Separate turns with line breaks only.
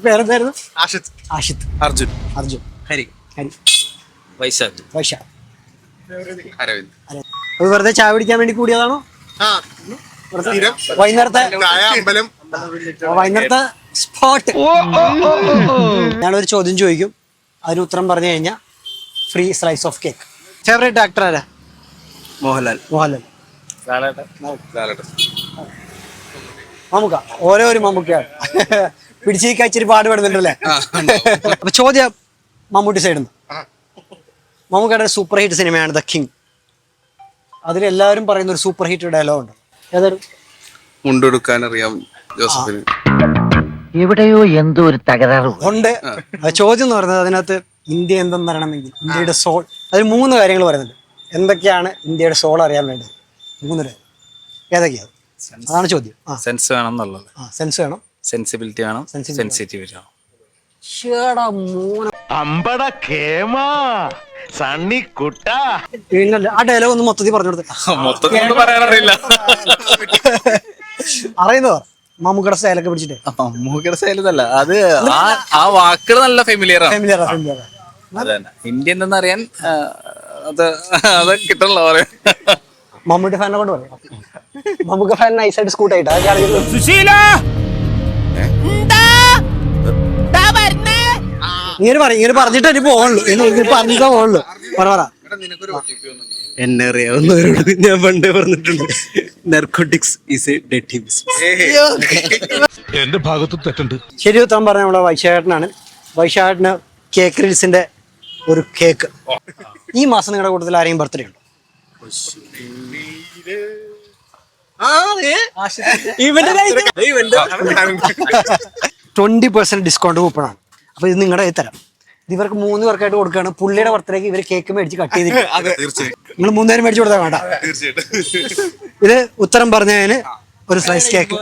പേരെന്തായിരുന്നു?
ആഷിത്.
ആഷിത്.
അർജുൻ.
അർജുൻ.
ഹരി.
ഹരി.
വൈശാഖ്.
വൈശാഖ്.
അരവിന്ദ്.
അത് വെറുതെ ചായ പിടിക്കാൻ വേണ്ടി കൂടിയതാണോ? വൈകുന്നേരത്തെ
അമ്പലം.
വൈകുന്നേരത്തെ സ്പോട്ട്. ഞാനൊരു ചോദ്യം ചോദിക്കും, അതിന് ഉത്തരം പറഞ്ഞു കഴിഞ്ഞാൽ free slice of cake. Favourite actor ആരാ?
മോഹൻലാൽ.
മോഹൻലാൽ.
ലാലേട്ടൻ.
മമ്മൂക്ക. ഓരോ ഒരു മമ്മൂക്കയാണ്. പിടിച്ചിരിക്കാൻ ഇച്ചിരി പാടുപെടുന്നുണ്ടല്ലേ? അപ്പൊ ചോദ്യം മമ്മൂട്ടി സൈഡിൽ നിന്ന്. മമ്മൂക്കയുടെ സൂപ്പർ ഹിറ്റ് സിനിമയാണ് ദ കിങ്. അതിലെല്ലാവരും പറയുന്ന ഒരു സൂപ്പർ ഹിറ്റ് ഡയലോഗ് ഉണ്ട്. ഏതൊരു?
മുണ്ടെടുക്കാൻ അറിയാം ജോസഫിന്.
എവിടെയോ എന്തോ ഒരു തകരാറ്
ഉണ്ട്. ചോദ്യം എന്ന് പറയുന്നത് അതിനകത്ത് ഇന്ത്യ എന്തെന്നറിയണമെങ്കിൽ ഇന്ത്യയുടെ സോൾ, അതിൽ 3 കാര്യങ്ങൾ പറയുന്നുണ്ട്. എന്തൊക്കെയാണ് ഇന്ത്യയുടെ സോൾ അറിയാൻ വേണ്ടത്? 3 കാര്യം ഏതൊക്കെയാണ്? അതാണ് ചോദ്യം.
സെൻസ് വേണം എന്നുള്ളത്.
സെൻസ് വേണം,
സെൻസിബിലിറ്റി വേണം, സെൻസിറ്റിവിറ്റി വേണം.
ആ ഡയലോഗ് ഒന്ന് മൊത്തത്തിൽ പറഞ്ഞു കൊടുത്ത.
മൊത്തത്തിൽ പറയാനറിയില്ല.
അറിയുന്നവർ മമ്മൂക്കയുടെ സ്റ്റൈലൊക്കെ പിടിച്ചിട്ട്.
മമ്മൂക്കയുടെ സ്റ്റൈലല്ല അത്, ആ വാക്കുകൾ നല്ല ഫെമിലിയർ ആണ്. അതന്നെ ഇന്ത്യ എന്തെന്നറിയാൻ അത് കിട്ടണല്ലോ പറയാൻ.
മമ്മൂട്ടി ഫാനെ കൊണ്ട് പറയാം. മമ്മൂക്ക ഫാൻ നൈസായിട്ട് സ്കൂട്ടായിട്ട് ഇങ്ങനെ പറഞ്ഞിട്ട് എനിക്ക് പോകുള്ളൂ. പറഞ്ഞിട്ടേ പോകുള്ളൂ. പറ.
എന്നെ അറിയാവുന്നവരോട് ഞാൻ പണ്ടേ പറഞ്ഞിട്ടുണ്ട്, narcotics is A dirty business.
എന്റെ ഭാഗത്തും തെറ്റുണ്ട്.
ശരി ഉത്തരം പറഞ്ഞ നമ്മളെ വൈശാഖനാണ്. വൈശാഖന് കേക്ക് റീൽസിന്റെ ഒരു കേക്ക്. ഈ മാസം നിങ്ങളുടെ കൂട്ടത്തിൽ ആരെയും ബർത്ത്ഡേ ഉണ്ടോ? 20% ഡിസ്കൗണ്ട് കൂപ്പണാണ്. അപ്പൊ ഇത് നിങ്ങളുടെ തരാം. ഇവർക്ക് 3 പേർക്കായിട്ട് കൊടുക്കുകയാണ്. പുള്ളിയുടെ ബർത്ത്ഡേക്ക് ഇവര് കേക്ക് മേടിച്ച് കട്ട് ചെയ്തിട്ട് നിങ്ങൾ 3 പേരും മേടിച്ചു കൊടുത്താൽ വേണ്ട. ഇത് ഉത്തരം പറഞ്ഞതിന് ഒരു സ്ലൈസ് കേക്ക്.